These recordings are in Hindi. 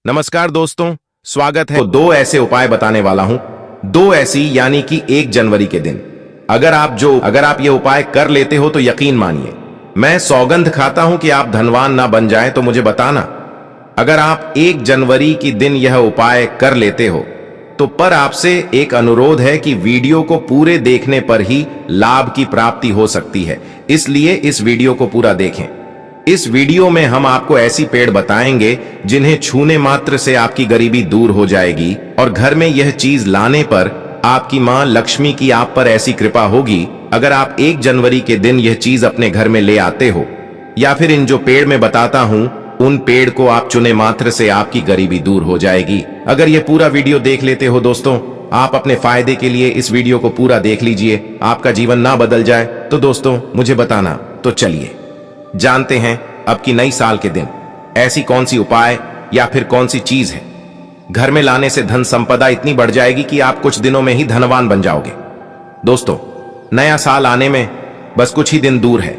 नमस्कार दोस्तों, स्वागत है। तो दो ऐसे उपाय बताने वाला हूं, दो ऐसी यानी कि 1 जनवरी के दिन अगर आप ये उपाय कर लेते हो तो यकीन मानिए, मैं सौगंध खाता हूं कि आप धनवान ना बन जाएं। तो मुझे बताना, अगर आप 1 जनवरी की दिन यह उपाय कर लेते हो तो पर आपसे एक अनुरोध है कि वीडियो को पूरे देखने पर ही लाभ की प्राप्ति हो सकती है, इसलिए इस वीडियो को पूरा देखें। इस वीडियो में हम आपको ऐसी पेड़ बताएंगे जिन्हें छूने मात्र से आपकी गरीबी दूर हो जाएगी और घर में यह चीज लाने पर आपकी मां लक्ष्मी की आप पर ऐसी कृपा होगी। अगर आप 1 जनवरी के दिन यह चीज अपने घर में ले आते हो या फिर इन जो पेड़ में बताता हूं उन पेड़ को आप चुने मात्र से आपकी गरीबी दूर हो जाएगी। अगर यह पूरा वीडियो देख लेते हो दोस्तों, आप अपने फायदे के लिए इस वीडियो को पूरा देख लीजिए, आपका जीवन ना बदल जाए तो दोस्तों मुझे बताना। तो चलिए जानते हैं अब की नई साल के दिन ऐसी कौन सी उपाय या फिर कौन सी चीज है घर में लाने से धन संपदा इतनी बढ़ जाएगी कि आप कुछ दिनों में ही धनवान बन जाओगे। दोस्तों, नया साल आने में बस कुछ ही दिन दूर है।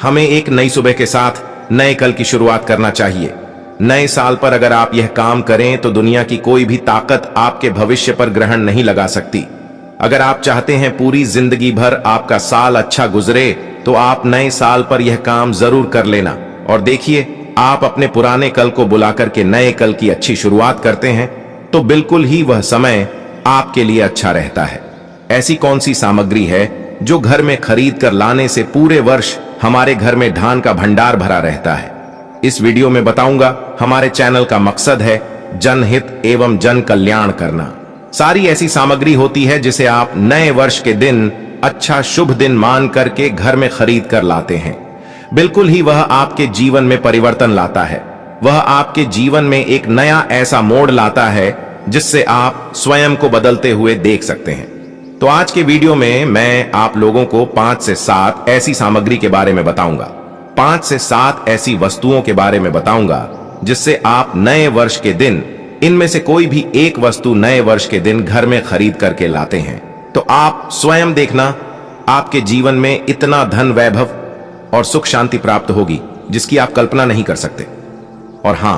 हमें एक नई सुबह के साथ नए कल की शुरुआत करना चाहिए। नए साल पर अगर आप यह काम करें तो दुनिया की कोई भी ताकत आपके भविष्य पर ग्रहण नहीं लगा सकती। अगर आप चाहते हैं पूरी जिंदगी भर आपका साल अच्छा गुजरे तो आप नए साल पर यह काम जरूर कर लेना और देखिए, आप अपने पुराने कल को बुलाकर के नए कल की अच्छी शुरुआत करते हैं तो बिल्कुल ही वह समय आपके लिए अच्छा रहता है। ऐसी कौन सी सामग्री है जो घर में खरीद कर लाने से पूरे वर्ष हमारे घर में धान का भंडार भरा रहता है? इस वीडियो में बताऊंगा। हमारे चैनल का मकसद है जनहित एवं जन कल्याण करना। सारी ऐसी सामग्री होती है जिसे आप नए वर्ष के दिन अच्छा शुभ दिन मान करके घर में खरीद कर लाते हैं। बिल्कुल ही वह आपके जीवन में परिवर्तन लाता है। वह आपके जीवन में एक नया ऐसा मोड़ लाता है जिससे आप स्वयं को बदलते हुए देख सकते हैं। तो आज के वीडियो में मैं आप लोगों को 5 से 7 ऐसी सामग्री के बारे में बताऊंगा। 5 से 7 ऐसी वस्तुओं के बारे में बताऊंगा जिससे आप नए वर्ष के दिन इनमें से कोई भी एक वस्तु नए वर्ष के दिन घर में खरीद करके लाते हैं तो आप स्वयं देखना, आपके जीवन में इतना धन वैभव और सुख शांति प्राप्त होगी जिसकी आप कल्पना नहीं कर सकते। और हां,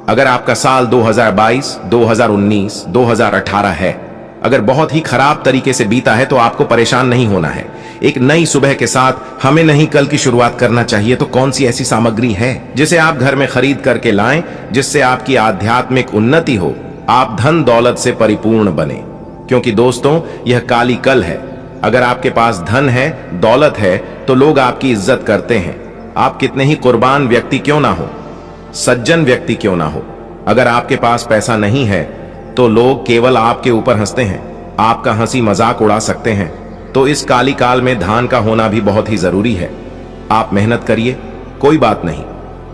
अगर आपका साल 2022, 2019, 2018 है, अगर बहुत ही खराब तरीके से बीता है तो आपको परेशान नहीं होना है। एक नई सुबह के साथ हमें नई कल की शुरुआत करना चाहिए। तो कौन सी ऐसी सामग्री है जिसे आप घर में खरीद करके लाएं जिससे आपकी आध्यात्मिक उन्नति हो, आप धन दौलत से परिपूर्ण बने? क्योंकि दोस्तों, यह काली कल है। अगर आपके पास धन है, दौलत है तो लोग आपकी इज्जत करते हैं। आप कितने ही कुर्बान व्यक्ति क्यों ना हो, सज्जन व्यक्ति क्यों ना हो, अगर आपके पास पैसा नहीं है तो लोग केवल आपके ऊपर हंसते हैं, आपका हंसी मजाक उड़ा सकते हैं। तो इस काली काल में दान का होना भी बहुत ही जरूरी है। आप मेहनत करिए, कोई बात नहीं।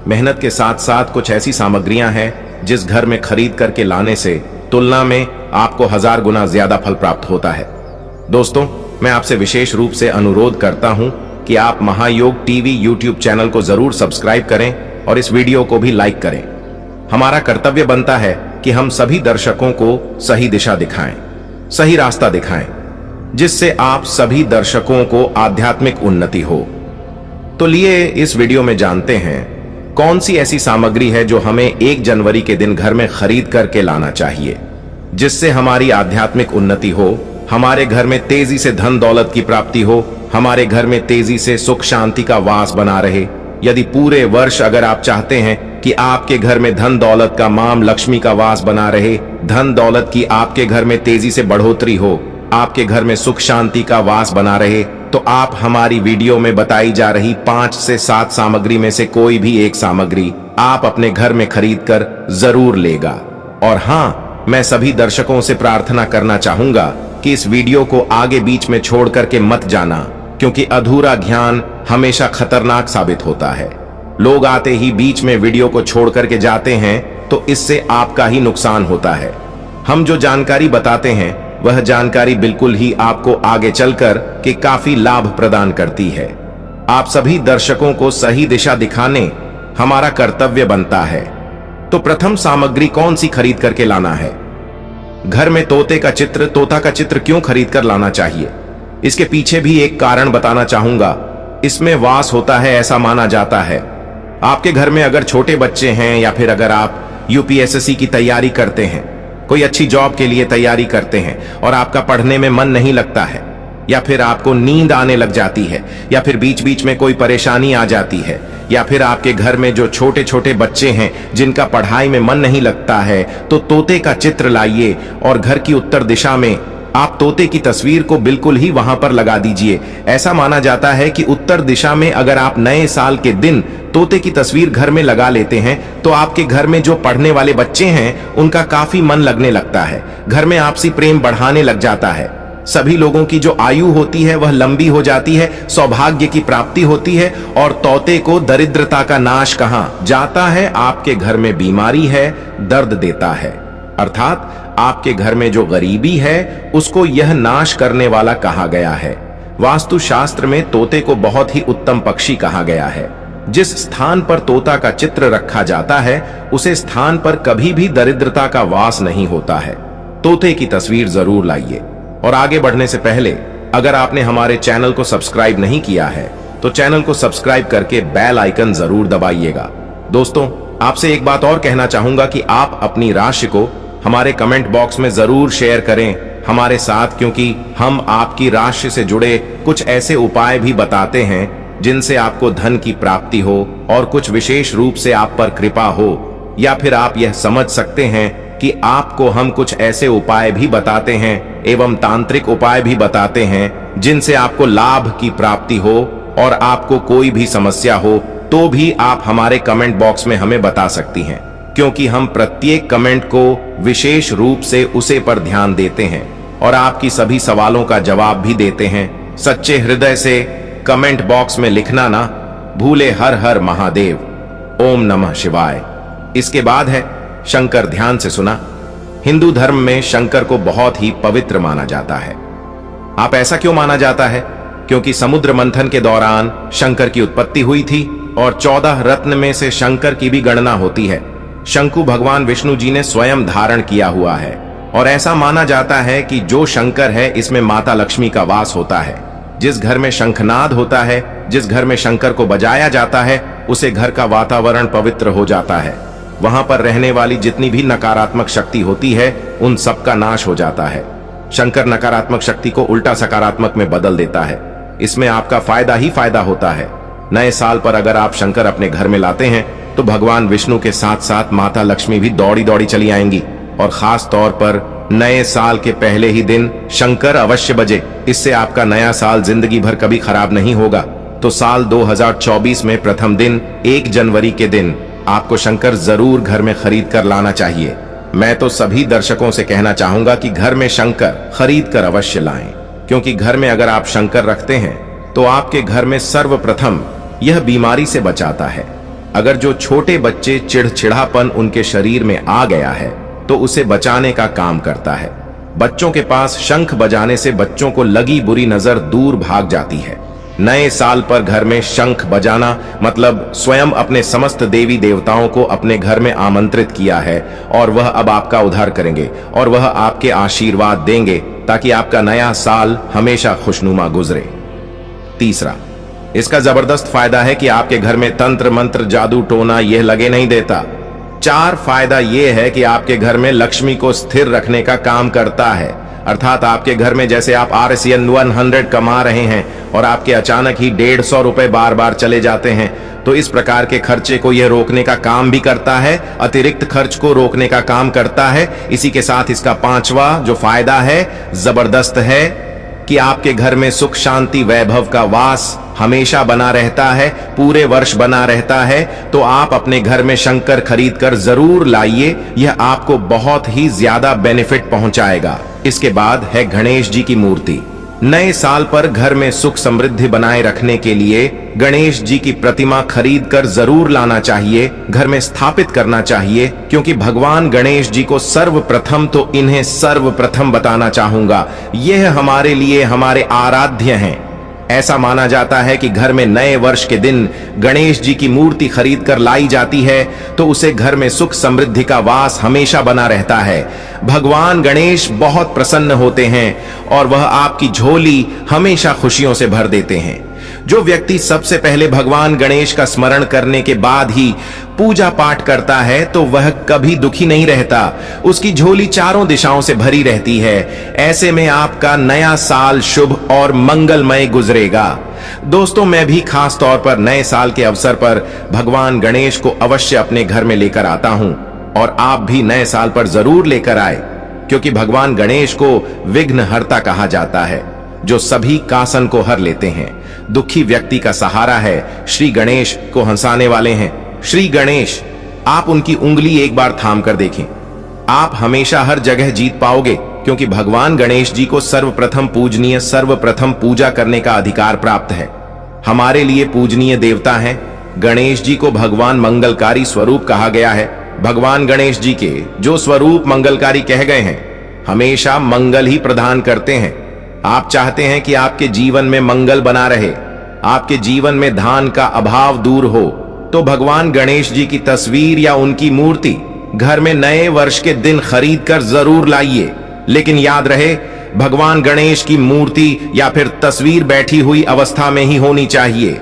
मेहनत के साथ साथ कुछ ऐसी सामग्रियां हैं जिस घर में खरीद करके लाने से तुलना में आपको 1000 गुना ज्यादा फल प्राप्त होता है। दोस्तों, मैं आपसे विशेष रूप से अनुरोध करता हूं कि आप महायोग टीवी यूट्यूब चैनल को जरूर सब्सक्राइब करें और इस वीडियो को भी लाइक करें। हमारा कर्तव्य बनता है कि हम सभी दर्शकों को सही दिशा दिखाएं, सही रास्ता दिखाएं, जिससे आप सभी दर्शकों को आध्यात्मिक उन्नति हो। तो लिए इस वीडियो में जानते हैं कौन सी ऐसी सामग्री है जो हमें 1 जनवरी के दिन घर में खरीद करके लाना चाहिए जिससे हमारी आध्यात्मिक उन्नति हो, हमारे घर में तेजी से धन दौलत की प्राप्ति हो, हमारे घर में तेजी से सुख शांति का वास बना रहे। यदि पूरे वर्ष अगर आप चाहते हैं कि आपके घर में धन दौलत का माम लक्ष्मी का वास बना रहे, धन दौलत की आपके घर में तेजी से बढ़ोतरी हो, आपके घर में सुख शांति का वास बना रहे, तो आप हमारी वीडियो में बताई जा रही 5 से 7 सामग्री में से कोई भी एक सामग्री आप अपने घर में खरीद कर जरूर लेगा। और हां, मैं सभी दर्शकों से प्रार्थना करना चाहूंगा कि इस वीडियो को आगे बीच में छोड़ करके मत जाना, क्योंकि अधूरा ज्ञान हमेशा खतरनाक साबित होता है। लोग आते ही बीच में वीडियो को छोड़ करके जाते हैं तो इससे आपका ही नुकसान होता है। हम जो जानकारी बताते हैं वह जानकारी बिल्कुल ही आपको आगे चलकर के काफी लाभ प्रदान करती है। आप सभी दर्शकों को सही दिशा दिखाने हमारा कर्तव्य बनता है। तो प्रथम सामग्री कौन सी खरीद करके लाना है? घर में तोता का चित्र क्यों खरीद कर लाना चाहिए? इसके पीछे भी एक कारण बताना चाहूंगा। इसमें वास होता है ऐसा माना जाता है। आपके घर में अगर छोटे बच्चे हैं या फिर अगर आप यूपीएससी की तैयारी करते हैं, कोई अच्छी जॉब के लिए तैयारी करते हैं और आपका पढ़ने में मन नहीं लगता है, या फिर आपको नींद आने लग जाती है, या फिर बीच बीच में कोई परेशानी आ जाती है, या फिर आपके घर में जो छोटे छोटे बच्चे हैं जिनका पढ़ाई में मन नहीं लगता है, तो तोते का चित्र लाइए और घर की उत्तर दिशा में आप तोते की तस्वीर को बिल्कुल ही वहां पर लगा दीजिए। ऐसा माना जाता है कि उत्तर दिशा में अगर आप नए साल के दिन तोते की तस्वीर घर में लगा लेते हैं तो आपके घर में जो पढ़ने वाले बच्चे हैं उनका काफी मन लगने लगता है, घर में आपसी प्रेम बढ़ाने लग जाता है, सभी लोगों की जो आयु होती है वह लंबी हो जाती है, सौभाग्य की प्राप्ति होती है, और तोते को दरिद्रता का नाश कहां जाता है, आपके घर में बीमारी है, दर्द देता है, अर्थात आपके घर में जो गरीबी है उसको यह नाश करने वाला कहा गया है। वास्तुशास्त्र में तोते को बहुत ही उत्तम पक्षी कहा गया है। जिस स्थान पर तोता का चित्र रखा जाता है उसे स्थान पर कभी भी दरिद्रता का वास नहीं होता है। तोते की तस्वीर जरूर लाइए। और आगे बढ़ने से पहले अगर आपने हमारे चैनल को सब्सक्राइब नहीं किया है तो चैनल को सब्सक्राइब करके बेल आइकन जरूर दबाइएगा। दोस्तों, आपसे एक बात और कहना चाहूंगा कि आप अपनी राशि को हमारे कमेंट बॉक्स में जरूर शेयर करें हमारे साथ, क्योंकि हम आपकी राशि से जुड़े कुछ ऐसे उपाय भी बताते हैं जिनसे आपको धन की प्राप्ति हो और कुछ विशेष रूप से आप पर कृपा हो, या फिर आप यह समझ सकते हैं कि आपको हम कुछ ऐसे उपाय भी बताते हैं एवं तांत्रिक उपाय भी बताते हैं जिनसे आपको लाभ की प्राप्ति हो और आपको कोई भी समस्या हो तो भी आप हमारे कमेंट बॉक्स में हमें बता सकती हैं, क्योंकि हम प्रत्येक कमेंट को विशेष रूप से उसे पर ध्यान देते हैं और आपकी सभी सवालों का जवाब भी देते हैं। सच्चे हृदय से कमेंट बॉक्स में लिखना ना भूले। हर हर महादेव, ओम नमः शिवाय। इसके बाद है शंकर। ध्यान से सुना। हिंदू धर्म में शंकर को बहुत ही पवित्र माना जाता है। आप ऐसा क्यों माना जाता है? क्योंकि समुद्र मंथन के दौरान शंकर की उत्पत्ति हुई थी और 14 रत्न में से शंकर की भी गणना होती है। शंकु भगवान विष्णु जी ने स्वयं धारण किया हुआ है और ऐसा माना जाता है कि जो शंकर है इसमें माता लक्ष्मी का वास होता है। जिस घर में शंखनाद होता है, जिस घर में शंकर को बजाया जाता है, उसे घर का वातावरण पवित्र हो जाता है। वहां पर रहने वाली जितनी भी नकारात्मक शक्ति होती है उन सब का नाश हो जाता है। शंकर नकारात्मक शक्ति को उल्टा सकारात्मक में बदल देता है। इसमें आपका फायदा ही फायदा होता है। नए साल पर अगर आप शंकर अपने घर में लाते हैं तो भगवान विष्णु के साथ साथ माता लक्ष्मी भी दौड़ी दौड़ी चली आएंगी, और खास तौर पर नए साल के पहले ही दिन शंकर अवश्य बजे। इससे आपका नया साल जिंदगी भर कभी खराब नहीं होगा। तो साल 2024 में प्रथम दिन 1 जनवरी के दिन आपको शंकर जरूर घर में खरीद कर लाना चाहिए। मैं तो सभी दर्शकों से कहना चाहूंगा कि घर में शंकर खरीद कर अवश्य लाएं, क्योंकि घर में अगर आप शंकर रखते हैं तो आपके घर में सर्वप्रथम यह बीमारी से बचाता है। अगर जो छोटे बच्चे चिड़चिड़ापन उनके शरीर में आ गया है तो उसे बचाने का काम करता है। बच्चों के पास शंख बजाने से बच्चों को लगी बुरी नजर दूर भाग जाती है। नए साल पर घर में शंख बजाना मतलब स्वयं अपने समस्त देवी देवताओं को अपने घर में आमंत्रित किया है, और वह अब आपका उद्धार करेंगे और वह आपके आशीर्वाद देंगे ताकि आपका नया साल हमेशा खुशनुमा गुजरे। तीसरा, इसका जबरदस्त फायदा है कि आपके घर में तंत्र मंत्र जादू टोना यह लगे नहीं देता। 4 फायदा यह है कि आपके घर में लक्ष्मी को स्थिर रखने का काम करता है, अर्थात आपके घर में जैसे आप RSN 100 कमा रहे हैं और आपके अचानक ही 150 रुपए बार बार चले जाते हैं, तो इस प्रकार के खर्चे को यह रोकने का काम भी करता है, अतिरिक्त खर्च को रोकने का काम करता है। इसी के साथ इसका 5वां जो फायदा है जबरदस्त है कि आपके घर में सुख शांति वैभव का वास हमेशा बना रहता है, पूरे वर्ष बना रहता है। तो आप अपने घर में शंकर खरीद कर जरूर लाइए, यह आपको बहुत ही ज्यादा बेनिफिट पहुंचाएगा। इसके बाद है गणेश जी की मूर्ति। नए साल पर घर में सुख समृद्धि बनाए रखने के लिए गणेश जी की प्रतिमा खरीद कर जरूर लाना चाहिए, घर में स्थापित करना चाहिए, क्योंकि भगवान गणेश जी को सर्वप्रथम तो इन्हें सर्वप्रथम बताना चाहूंगा, यह हमारे लिए हमारे आराध्य हैं। ऐसा माना जाता है कि घर में नए वर्ष के दिन गणेश जी की मूर्ति खरीद कर लाई जाती है तो उसे घर में सुख समृद्धि का वास हमेशा बना रहता है। भगवान गणेश बहुत प्रसन्न होते हैं और वह आपकी झोली हमेशा खुशियों से भर देते हैं। जो व्यक्ति सबसे पहले भगवान गणेश का स्मरण करने के बाद ही पूजा पाठ करता है तो वह कभी दुखी नहीं रहता, उसकी झोली चारों दिशाओं से भरी रहती है। ऐसे में आपका नया साल शुभ और मंगलमय गुजरेगा। दोस्तों, मैं भी खास तौर पर नए साल के अवसर पर भगवान गणेश को अवश्य अपने घर में लेकर आता हूं, और आप भी नए साल पर जरूर लेकर आए, क्योंकि भगवान गणेश को विघ्नहर्ता कहा जाता है, जो सभी कासन को हर लेते हैं। दुखी व्यक्ति का सहारा है, श्री गणेश को हंसाने वाले हैं। श्री गणेश, आप उनकी उंगली एक बार थाम कर देखें, आप हमेशा हर जगह जीत पाओगे, क्योंकि भगवान गणेश जी को सर्वप्रथम पूजनीय, सर्वप्रथम पूजा करने का अधिकार प्राप्त है। हमारे लिए पूजनीय देवता हैं। गणेश जी को भगवान मंगलकारी स्वरूप कहा गया है। भगवान गणेश जी के जो स्वरूप मंगलकारी कह गए हैं, हमेशा मंगल ही प्रदान करते हैं। आप चाहते हैं कि आपके जीवन में मंगल बना रहे, आपके जीवन में धन का अभाव दूर हो, तो भगवान गणेश जी की तस्वीर या उनकी मूर्ति घर में नए वर्ष के दिन खरीद कर जरूर लाइए। लेकिन याद रहे, भगवान गणेश की मूर्ति या फिर तस्वीर बैठी हुई अवस्था में ही होनी चाहिए।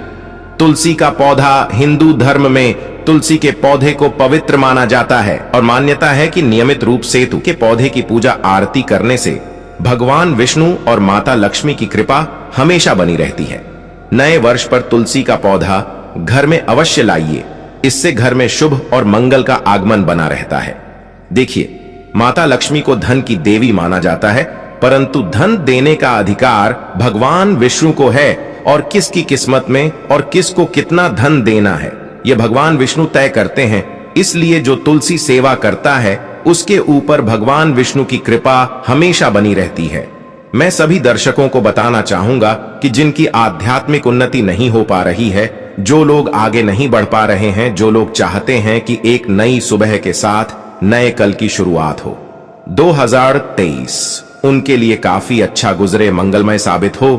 तुलसी का पौधा, हिंदू धर्म में तुलसी के पौधे को पवित्र माना जाता है, और मान्यता है कि नियमित रूप से सेतु के पौधे की पूजा आरती करने से भगवान विष्णु और माता लक्ष्मी की कृपा हमेशा बनी रहती है। नए वर्ष पर तुलसी का पौधा घर में अवश्य लाइए, इससे घर में शुभ और मंगल का आगमन बना रहता है। देखिए, माता लक्ष्मी को धन की देवी माना जाता है, परंतु धन देने का अधिकार भगवान विष्णु को है, और किसकी किस्मत में और किसको कितना धन देना है, यह भगवान विष्णु तय करते हैं। इसलिए जो तुलसी सेवा करता है, उसके ऊपर भगवान विष्णु की कृपा हमेशा बनी रहती है। मैं सभी दर्शकों को बताना चाहूंगा कि जिनकी आध्यात्मिक उन्नति नहीं हो पा रही है, जो लोग आगे नहीं बढ़ पा रहे हैं, जो लोग चाहते हैं कि एक नई सुबह के साथ नए कल की शुरुआत हो, 2023 उनके लिए काफी अच्छा गुजरे, मंगलमय साबित हो,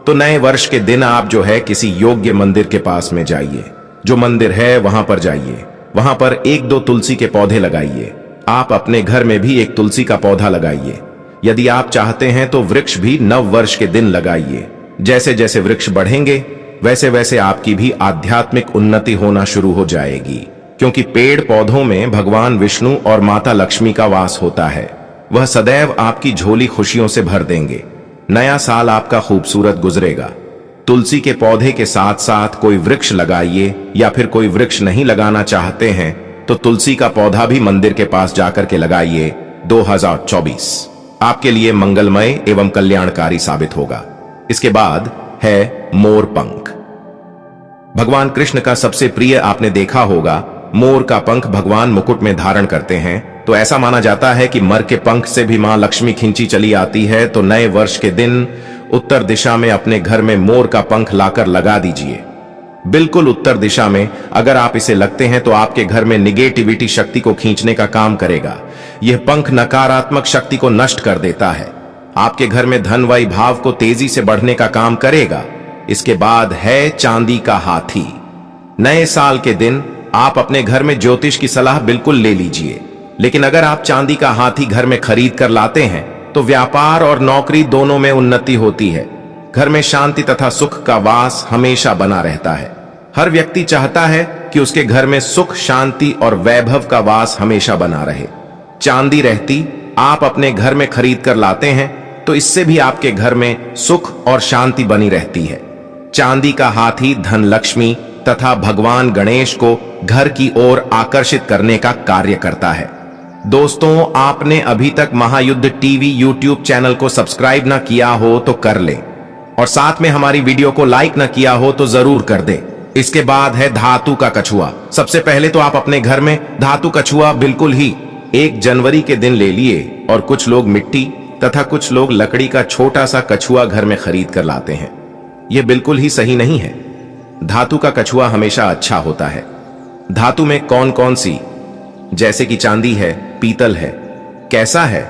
तो नए वर्ष के दिन आप जो है किसी योग्य मंदिर के पास में जाइए। जो मंदिर है वहां पर जाइए, वहां पर 1-2 तुलसी के पौधे लगाइए। आप अपने घर में भी एक तुलसी का पौधा लगाइए। यदि आप चाहते हैं तो वृक्ष भी नव वर्ष के दिन लगाइए। जैसे जैसे वृक्ष बढ़ेंगे, वैसे वैसे आपकी भी आध्यात्मिक उन्नति होना शुरू हो जाएगी, क्योंकि पेड़ पौधों में भगवान विष्णु और माता लक्ष्मी का वास होता है। वह सदैव आपकी झोली खुशियों से भर देंगे। नया साल आपका खूबसूरत गुजरेगा। तुलसी के पौधे के साथ साथ कोई वृक्ष लगाइए, या फिर कोई वृक्ष नहीं लगाना चाहते हैं तो तुलसी का पौधा भी मंदिर के पास जाकर के लगाइए। 2024 आपके लिए मंगलमय एवं कल्याणकारी साबित होगा। इसके बाद है मोर पंख। भगवान कृष्ण का सबसे प्रिय आपने देखा होगा, मोर का पंख भगवान मुकुट में धारण करते हैं। तो ऐसा माना जाता है कि मर के पंख से भी मां लक्ष्मी खींची चली आती है। तो नए वर्ष के दिन उत्तर दिशा में अपने घर में मोर का पंख लाकर लगा दीजिए। बिल्कुल उत्तर दिशा में अगर आप इसे लगते हैं तो आपके घर में निगेटिविटी शक्ति को खींचने का काम करेगा। यह पंख नकारात्मक शक्ति को नष्ट कर देता है। आपके घर में धन वही भाव को तेजी से बढ़ने का काम करेगा। इसके बाद है चांदी का हाथी। नए साल के दिन आप अपने घर में ज्योतिष की सलाह बिल्कुल ले लीजिए, लेकिन अगर आप चांदी का हाथी घर में खरीद कर लाते हैं तो व्यापार और नौकरी दोनों में उन्नति होती है। घर में शांति तथा सुख का वास हमेशा बना रहता है। हर व्यक्ति चाहता है कि उसके घर में सुख, शांति और वैभव का वास हमेशा बना रहे। चांदी रहती आप अपने घर में खरीद कर लाते हैं तो इससे भी आपके घर में सुख और शांति बनी रहती है। चांदी का हाथी धन लक्ष्मी तथा भगवान गणेश को घर की ओर आकर्षित करने का कार्य करता है। दोस्तों, आपने अभी तक महायुद्ध टीवी यूट्यूब चैनल को सब्सक्राइब ना किया हो तो कर ले, और साथ में हमारी वीडियो को लाइक ना किया हो तो जरूर कर दे। इसके बाद है धातु का कछुआ। सबसे पहले तो आप अपने घर में धातु कछुआ बिल्कुल ही 1 जनवरी के दिन ले लिए, और कुछ लोग मिट्टी तथा कुछ लोग लकड़ी का छोटा सा कछुआ घर में खरीद कर लाते हैं। यह बिल्कुल ही सही नहीं है। धातु का कछुआ हमेशा अच्छा होता है। धातु में कौन कौन सी, जैसे कि चांदी है, पीतल है, कैसा है,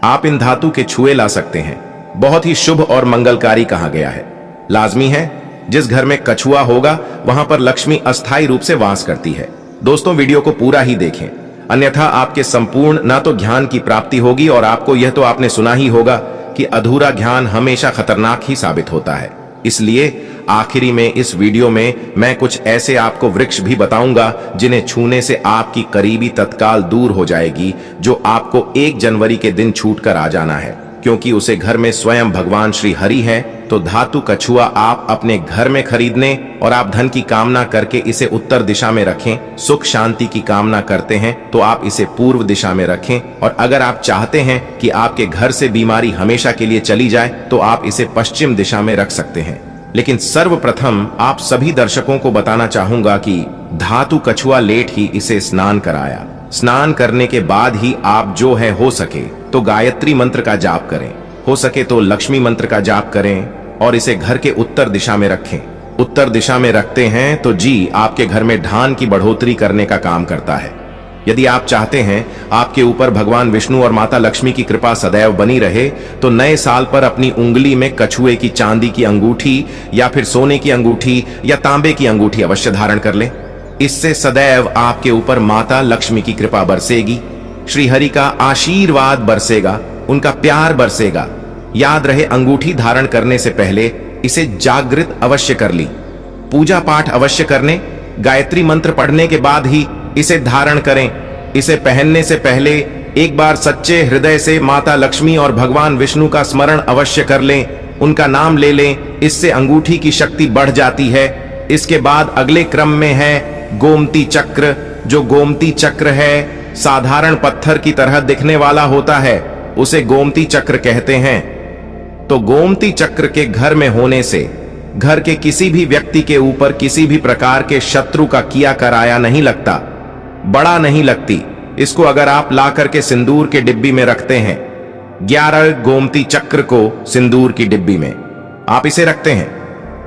आप इन धातु के छुए ला सकते हैं। बहुत ही शुभ और मंगलकारी कहा गया है। लाजमी है जिस घर में कछुआ होगा वहां पर लक्ष्मी अस्थायी रूप से वास करती है। दोस्तों, वीडियो को पूरा ही देखें, अन्यथा आपके संपूर्ण ना तो ज्ञान की प्राप्ति होगी, और आपको यह तो आपने सुना ही होगा कि अधूरा ज्ञान हमेशा खतरनाक ही साबित होता है। इसलिए आखिरी में इस वीडियो में मैं कुछ ऐसे आपको वृक्ष भी बताऊंगा जिन्हें छूने से आपकी करीबी तत्काल दूर हो जाएगी, जो आपको 1 जनवरी के दिन छूट कर आ जाना है, क्योंकि उसे घर में स्वयं भगवान श्री हरि हैं। तो धातु कछुआ आप अपने घर में खरीदने और आप धन की कामना करके इसे उत्तर दिशा में रखें। सुख शांति की कामना करते हैं तो आप इसे पूर्व दिशा में रखें, और अगर आप चाहते हैं कि आपके घर से बीमारी हमेशा के लिए चली जाए तो आप इसे पश्चिम दिशा में रख सकते हैं। लेकिन सर्वप्रथम आप सभी दर्शकों को बताना चाहूंगा कि धातु कछुआ लेट ही इसे स्नान कराया। स्नान करने के बाद ही आप जो है हो सके तो गायत्री मंत्र का जाप करें, हो सके तो लक्ष्मी मंत्र का जाप करें और इसे घर के उत्तर दिशा में रखें। उत्तर दिशा में रखते हैं तो जी आपके घर में धान की बढ़ोतरी करने का काम करता है। यदि आप चाहते हैं आपके ऊपर भगवान विष्णु और माता लक्ष्मी की कृपा सदैव बनी रहे तो नए साल पर अपनी उंगली में कछुए की चांदी की अंगूठी या फिर सोने की अंगूठी या तांबे की अंगूठी अवश्य धारण कर लें। इससे सदैव आपके ऊपर माता लक्ष्मी की कृपा बरसेगी, श्री हरि का आशीर्वाद बरसेगा, उनका प्यार बरसेगा। याद रहे, अंगूठी धारण करने से पहले इसे जागृत अवश्य कर ली, पूजा पाठ अवश्य करने, गायत्री मंत्र पढ़ने के बाद ही इसे धारण करें। इसे पहनने से पहले एक बार सच्चे हृदय से माता लक्ष्मी और भगवान विष्णु का स्मरण अवश्य कर लें, उनका नाम ले लें। इससे अंगूठी की शक्ति बढ़ जाती है। इसके बाद अगले क्रम में है गोमती चक्र। जो गोमती चक्र है साधारण पत्थर की तरह दिखने वाला होता है, उसे गोमती चक्र कहते हैं। तो गोमती चक्र के घर में होने से घर के किसी भी व्यक्ति के ऊपर किसी भी प्रकार के शत्रु का किया कराया नहीं लगता, बड़ा नहीं लगती। इसको अगर आप ला करके सिंदूर के डिब्बी में रखते हैं, 11 गोमती चक्र को सिंदूर की डिब्बी में आप इसे रखते हैं,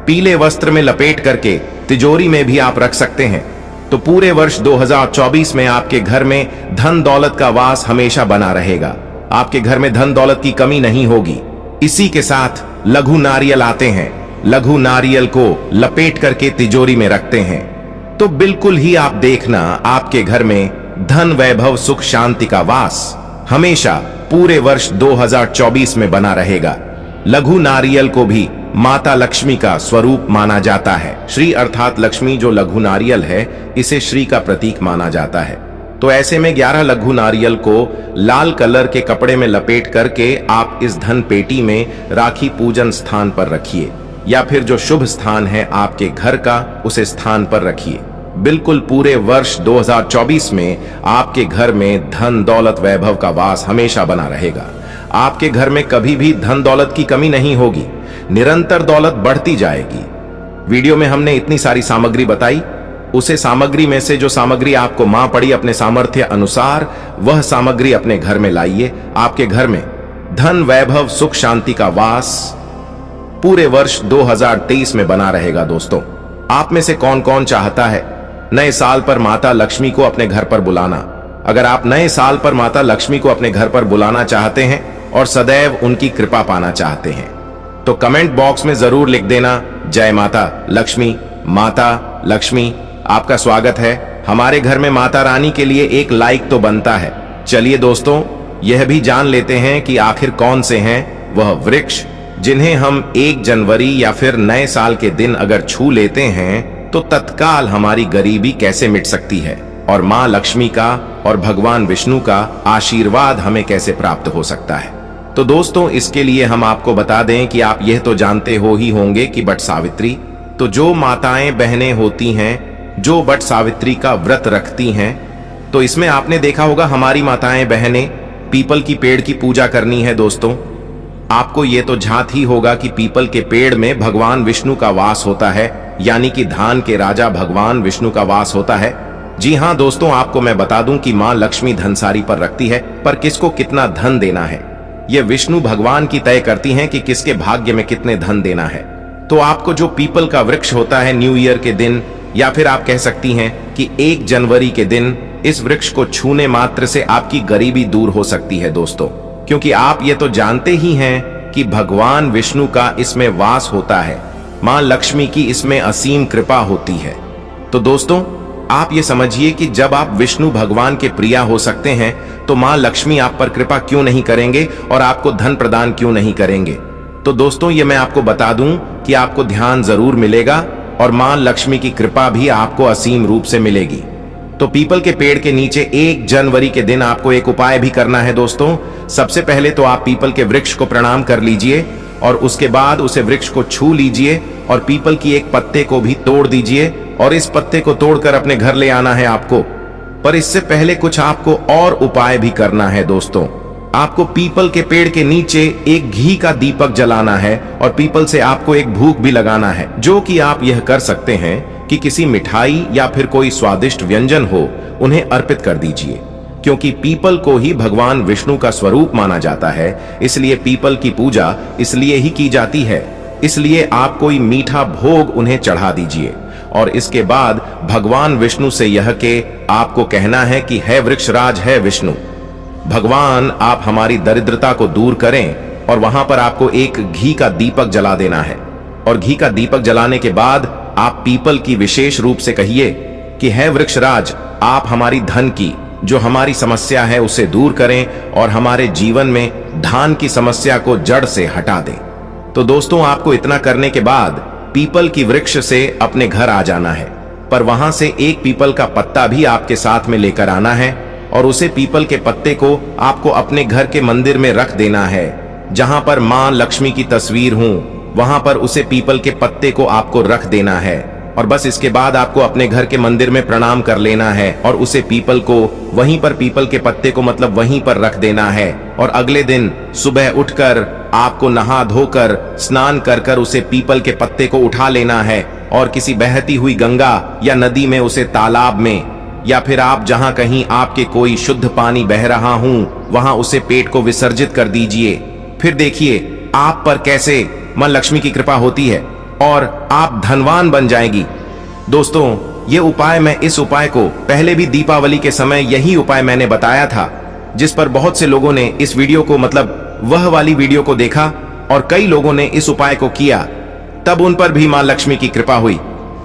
पीले वस्त्र में लपेट करके तिजोरी में भी आप रख सकते हैं, तो पूरे वर्ष 2024 में आपके घर में धन दौलत का वास हमेशा बना रहेगा। आपके घर में धन दौलत की कमी नहीं होगी। इसी के साथ लघु नारियल आते हैं, लघु नारियल को लपेट करके तिजोरी में रखते हैं, तो बिल्कुल ही आप देखना आपके घर में धन वैभव सुख शांति का वास हमेशा पूरे वर्ष 2024 में बना रहेगा। लघु नारियल को भी माता लक्ष्मी का स्वरूप माना जाता है। श्री अर्थात लक्ष्मी जो लघु नारियल है, इसे श्री का प्रतीक माना जाता है। तो ऐसे में 11 लघु नारियल को लाल कलर के कपड़े में लपेट करके आप इस धन पेटी में राखी पूजन स्थान पर रखिए, या फिर जो शुभ स्थान है आपके घर का उस स्थान पर रखिए। बिल्कुल पूरे वर्ष 2024 में आपके घर में धन दौलत वैभव का वास हमेशा बना रहेगा। आपके घर में कभी भी धन दौलत की कमी नहीं होगी, निरंतर दौलत बढ़ती जाएगी। वीडियो में हमने इतनी सारी सामग्री बताई, उसे सामग्री में से जो सामग्री आपको मां पड़ी अपने सामर्थ्य अनुसार, वह सामग्री अपने घर में लाइए। आपके घर में धन वैभव सुख शांति का वास पूरे वर्ष 2023 में बना रहेगा। दोस्तों, आप में से कौन कौन चाहता है नए साल पर माता लक्ष्मी को अपने घर पर बुलाना? अगर आप नए साल पर माता लक्ष्मी को अपने घर पर बुलाना चाहते हैं और सदैव उनकी कृपा पाना चाहते हैं तो कमेंट बॉक्स में जरूर लिख देना, जय माता लक्ष्मी। माता लक्ष्मी, आपका स्वागत है। हमारे घर में माता रानी के लिए एक लाइक तो बनता है। चलिए दोस्तों, यह भी जान लेते हैं कि आखिर कौन से हैं वह वृक्ष जिन्हें हम 1 जनवरी या फिर नए साल के दिन अगर छू लेते हैं तो तत्काल हमारी गरीबी कैसे मिट सकती है, और मां लक्ष्मी का और भगवान विष्णु का आशीर्वाद हमें कैसे प्राप्त हो सकता है। तो दोस्तों, इसके लिए हम आपको बता दें कि आप यह तो जानते हो ही होंगे कि बट सावित्री, तो जो माताएं बहनें होती हैं जो बट सावित्री का व्रत रखती हैं, तो इसमें आपने देखा होगा हमारी माताएं बहनें पीपल की पेड़ की पूजा करनी है। दोस्तों, आपको ये तो झांत ही होगा कि पीपल के पेड़ में भगवान विष्णु का वास होता है, यानी कि धान के राजा भगवान विष्णु का वास होता है। जी हाँ दोस्तों, आपको मैं बता दूं कि मां लक्ष्मी धनसारी पर रखती है, पर किसको कितना धन देना है यह विष्णु भगवान की तय करती हैं कि किसके भाग्य में कितने धन देना है। तो आपको जो पीपल का वृक्ष होता है न्यू ईयर के दिन, या फिर आप कह सकती हैं कि 1 जनवरी के दिन, इस वृक्ष को छूने मात्र से आपकी गरीबी दूर हो सकती है। दोस्तों, क्योंकि आप ये तो जानते ही हैं कि भगवान विष्णु का इसमें वास होता है, मां लक्ष्मी की इसमें असीम कृपा होती है। तो दोस्तों, आप ये समझिए कि जब आप विष्णु भगवान के प्रिया हो सकते हैं तो मां लक्ष्मी आप पर कृपा क्यों नहीं करेंगे और आपको धन प्रदान क्यों नहीं करेंगे। तो दोस्तों ये मैं आपको बता दूं कि आपको ध्यान जरूर मिलेगा और मां लक्ष्मी की कृपा भी आपको असीम रूप से मिलेगी। तो पीपल के पेड़ के नीचे 1 जनवरी के दिन आपको एक उपाय भी करना है दोस्तों। सबसे पहले तो आप पीपल के वृक्ष को प्रणाम कर लीजिए और उसके बाद उसे वृक्ष को छू लीजिए और पीपल की एक पत्ते को भी तोड़ दीजिए और इस पत्ते को तोड़कर अपने घर ले आना है आपको। पर इससे पहले कुछ आपको और उपाय भी करना है दोस्तों। आपको पीपल के पेड़ के नीचे एक घी का दीपक जलाना है और पीपल से आपको एक भूख भी लगाना है, जो कि आप यह कर सकते हैं कि किसी मिठाई या फिर कोई स्वादिष्ट व्यंजन हो उन्हें अर्पित कर दीजिए, क्योंकि पीपल को ही भगवान विष्णु का स्वरूप माना जाता है। इसलिए पीपल की पूजा इसलिए ही की जाती है। इसलिए आप कोई मीठा भोग उन्हें चढ़ा दीजिए और इसके बाद भगवान विष्णु से यह के आपको कहना है कि है वृक्षराज है विष्णु, भगवान आप हमारी दरिद्रता को दूर करें। और वहां पर आपको एक घी का दीपक जला देना है और घी का दीपक जलाने के बाद आप पीपल की विशेष रूप से कहिए कि है वृक्षराज आप हमारी धन की जो हमारी समस्या है उसे दूर करें और हमारे जीवन में धान की समस्या को जड़ से हटा दें। तो दोस्तों आपको इतना करने के बाद पीपल की वृक्ष से अपने घर आ जाना है, पर वहां से एक पीपल का पत्ता भी आपके साथ में लेकर आना है और उसे पीपल के पत्ते को आपको अपने घर के मंदिर में रख देना है। जहां पर मां लक्ष्मी की तस्वीर हो वहां पर उसे पीपल के पत्ते को आपको रख देना है और बस इसके बाद आपको अपने घर के मंदिर में प्रणाम कर लेना है और उसे पीपल को वहीं पर पीपल के पत्ते को मतलब वहीं पर रख देना है। और अगले दिन सुबह उठकर आपको नहा धोकर स्नान कर कर उसे पीपल के पत्ते को उठा लेना है और किसी बहती हुई गंगा या नदी में उसे तालाब में या फिर आप जहां कहीं आपके कोई शुद्ध पानी बह रहा हो वहां उसे पेट को विसर्जित कर दीजिए। फिर देखिए आप पर कैसे मां लक्ष्मी की कृपा होती है और आप धनवान बन जाएंगी। दोस्तों ये उपाय मैं इस उपाय को पहले भी दीपावली के समय यही उपाय मैंने बताया था, जिस पर बहुत से लोगों ने इस वीडियो को मतलब वह वाली वीडियो को देखा और कई लोगों ने इस उपाय को किया, तब उन पर भी मां लक्ष्मी की कृपा हुई।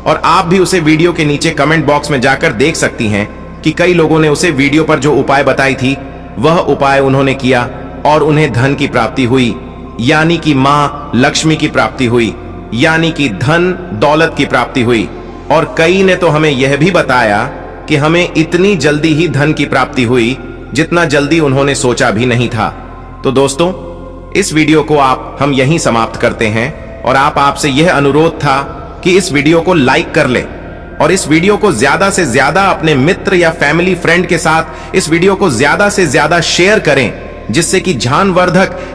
और आप भी उसे वीडियो के नीचे कमेंट बॉक्स में जाकर देख सकती हैं कि कई लोगों ने उसे वीडियो पर जो उपाय बताई थी वह उपाय उन्होंने किया और उन्हें धन की प्राप्ति हुई, यानी कि मां लक्ष्मी की प्राप्ति हुई, यानी कि धन दौलत की प्राप्ति हुई। और कई ने तो हमें यह भी बताया कि हमें इतनी जल्दी ही धन की प्राप्ति हुई जितना जल्दी उन्होंने सोचा भी नहीं था। तो दोस्तों इस वीडियो को हम यहीं समाप्त करते हैं और आपसे यह अनुरोध था कि इस वीडियो को लाइक कर ले और इस वीडियो को ज्यादा से ज्यादा अपने मित्र या फैमिली फ्रेंड के साथ इस वीडियो को ज्यादा से ज्यादा शेयर करें, जिससे कि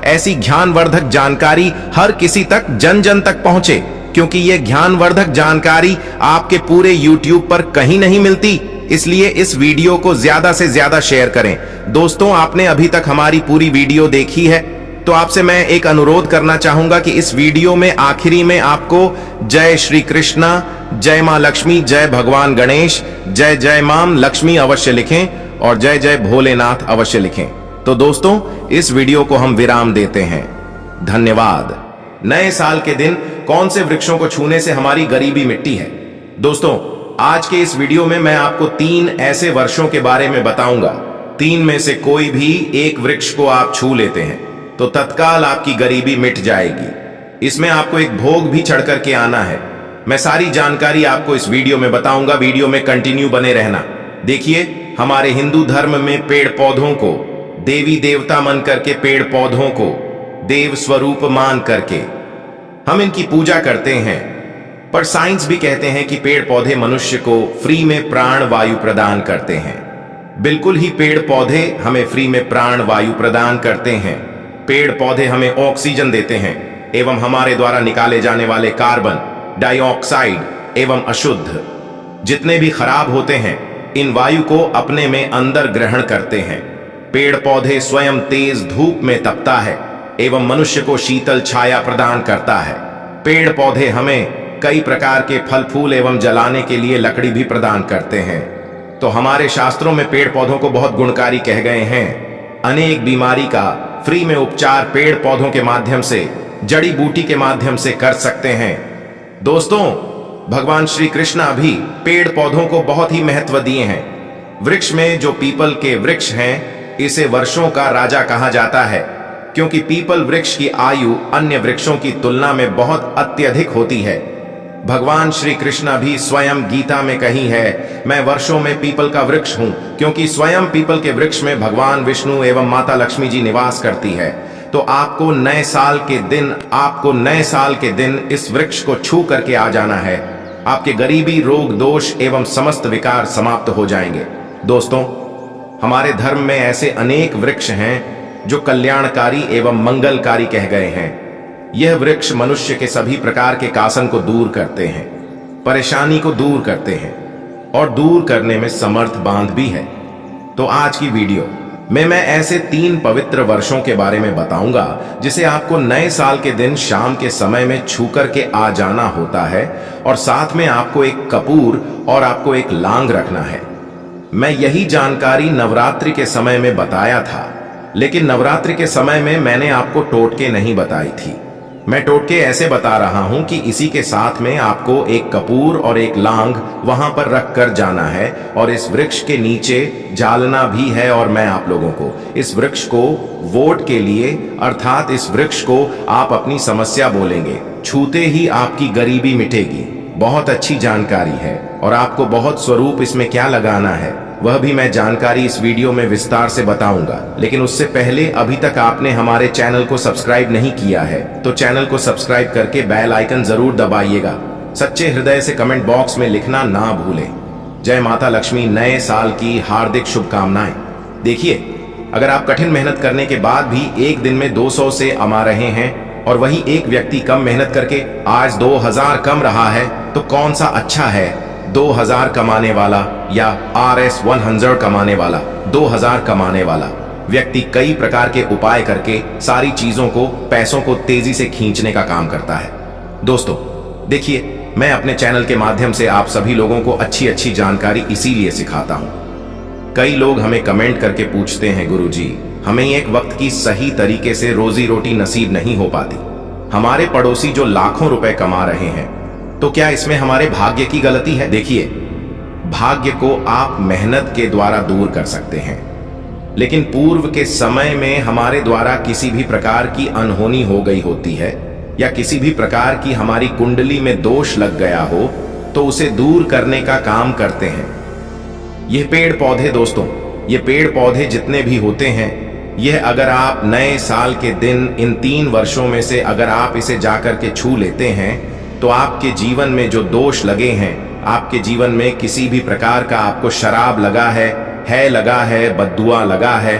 ऐसी ज्ञानवर्धक जानकारी हर किसी तक जन जन तक पहुंचे, क्योंकि यह ज्ञानवर्धक जानकारी आपके पूरे YouTube पर कहीं नहीं मिलती। इसलिए इस वीडियो को ज्यादा से ज्यादा शेयर करें। दोस्तों आपने अभी तक हमारी पूरी वीडियो देखी है तो आपसे मैं एक अनुरोध करना चाहूंगा कि इस वीडियो में आखिरी में आपको जय श्री कृष्णा, जय मां लक्ष्मी, जय भगवान गणेश, जय जय मां लक्ष्मी अवश्य लिखें और जय जय भोलेनाथ अवश्य लिखें। तो दोस्तों इस वीडियो को हम विराम देते हैं। धन्यवाद। नए साल के दिन कौन से वृक्षों को छूने से हमारी गरीबी मिटती है? दोस्तों आज के इस वीडियो में मैं आपको 3 ऐसे वर्षों के बारे में बताऊंगा। 3 में से कोई भी एक वृक्ष को आप छू लेते हैं तो तत्काल आपकी गरीबी मिट जाएगी। इसमें आपको एक भोग भी चढ़ करके आना है। मैं सारी जानकारी आपको इस वीडियो में बताऊंगा। वीडियो में कंटिन्यू बने रहना। देखिए हमारे हिंदू धर्म में पेड़ पौधों को देवी देवता मन करके, पेड़ पौधों को देव स्वरूप मान करके हम इनकी पूजा करते हैं। पर साइंस भी कहते हैं कि पेड़ पौधे मनुष्य को फ्री में प्राण वायु प्रदान करते हैं। बिल्कुल ही पेड़ पौधे हमें फ्री में प्राण वायु प्रदान करते हैं। पेड़ पौधे हमें ऑक्सीजन देते हैं एवं हमारे द्वारा निकाले जाने वाले कार्बन डाइऑक्साइड एवं अशुद्ध जितने भी खराब होते हैं इन वायु को अपने में अंदर ग्रहण करते हैं। पेड़ पौधे स्वयं तेज धूप में तपता है एवं मनुष्य को शीतल छाया प्रदान करता है। पेड़ पौधे हमें कई प्रकार के फल फूल एवं जलाने के लिए लकड़ी भी प्रदान करते हैं। तो हमारे शास्त्रों में पेड़ पौधों को बहुत गुणकारी कह गए हैं। अनेक बीमारी का फ्री में उपचार पेड़ पौधों के माध्यम से, जड़ी बूटी के माध्यम से कर सकते हैं। दोस्तों भगवान श्री कृष्ण भी पेड़ पौधों को बहुत ही महत्व दिए हैं। वृक्ष में जो पीपल के वृक्ष हैं इसे वर्षों का राजा कहा जाता है, क्योंकि पीपल वृक्ष की आयु अन्य वृक्षों की तुलना में बहुत अत्यधिक होती है। भगवान श्री कृष्ण भी स्वयं गीता में कही है, मैं वर्षों में पीपल का वृक्ष हूं, क्योंकि स्वयं पीपल के वृक्ष में भगवान विष्णु एवं माता लक्ष्मी जी निवास करती है। तो आपको नए साल के दिन इस वृक्ष को छू करके आ जाना है। आपके गरीबी, रोग, दोष एवं समस्त विकार समाप्त हो जाएंगे। दोस्तों, हमारे धर्म में ऐसे अनेक वृक्ष हैं जो कल्याणकारी एवं मंगलकारी कह गए हैं। यह वृक्ष मनुष्य के सभी प्रकार के कासन को दूर करते हैं, परेशानी को दूर करते हैं और दूर करने में समर्थ बांध भी है। तो आज की वीडियो में मैं ऐसे 3 पवित्र वर्षों के बारे में बताऊंगा जिसे आपको नए साल के दिन शाम के समय में छू करके आ जाना होता है, और साथ में आपको एक कपूर और आपको एक लांग रखना है। मैं यही जानकारी नवरात्रि के समय में बताया था, लेकिन नवरात्रि के समय में मैंने आपको टोटके नहीं बताई थी। मैं टोटके ऐसे बता रहा हूं कि इसी के साथ में आपको एक कपूर और एक लांग वहां पर रख कर जाना है, और इस वृक्ष के नीचे जालना भी है। और मैं आप लोगों को इस वृक्ष को वोट के लिए, अर्थात इस वृक्ष को आप अपनी समस्या बोलेंगे, छूते ही आपकी गरीबी मिटेगी। बहुत अच्छी जानकारी है, और आपको बहुत स्वरूप इसमें क्या लगाना है वह भी मैं जानकारी इस वीडियो में विस्तार से बताऊंगा। लेकिन उससे पहले अभी तक आपने हमारे चैनल को सब्सक्राइब नहीं किया है तो चैनल को सब्सक्राइब करके बेल आइकन जरूर दबाइएगा। सच्चे हृदय से कमेंट बॉक्स में लिखना ना भूलें। जय माता लक्ष्मी, नए साल की हार्दिक शुभकामनाएं। देखिए, अगर आप कठिन मेहनत करने के बाद भी एक दिन में 200 से कमा रहे हैं, और वही एक व्यक्ति कम मेहनत करके आज 2000 कम रहा है, तो कौन सा अच्छा है, 2000 कमाने वाला या RS 100 कमाने वाला? 2000 कमाने वाला व्यक्ति कई प्रकार के उपाय करके सारी चीजों को, पैसों को तेजी से खींचने का काम करता है। दोस्तों देखिए, मैं अपने चैनल के माध्यम से आप सभी लोगों को अच्छी अच्छी जानकारी इसीलिए सिखाता हूं। कई लोग हमें कमेंट करके पूछते हैं, गुरुजी हमें एक वक्त की सही तरीके से रोजी रोटी नसीब नहीं हो पाती। हमारे पड़ोसी जो लाखों रुपए कमा रहे हैं, तो क्या इसमें हमारे भाग्य की गलती है? देखिए, भाग्य को आप मेहनत के द्वारा दूर कर सकते हैं, लेकिन पूर्व के समय में हमारे द्वारा किसी भी प्रकार की अनहोनी हो गई होती है, या किसी भी प्रकार की हमारी कुंडली में दोष लग गया हो, तो उसे दूर करने का काम करते हैं। यह पेड़ पौधे, दोस्तों ये पेड़ पौधे जितने भी होते हैं, यह अगर आप नए साल के दिन इन 3 वर्षों में से अगर आप इसे जाकर के छू लेते हैं, तो आपके जीवन में जो दोष लगे हैं, आपके जीवन में किसी भी प्रकार का आपको शराब लगा है, बद्दुआ लगा है,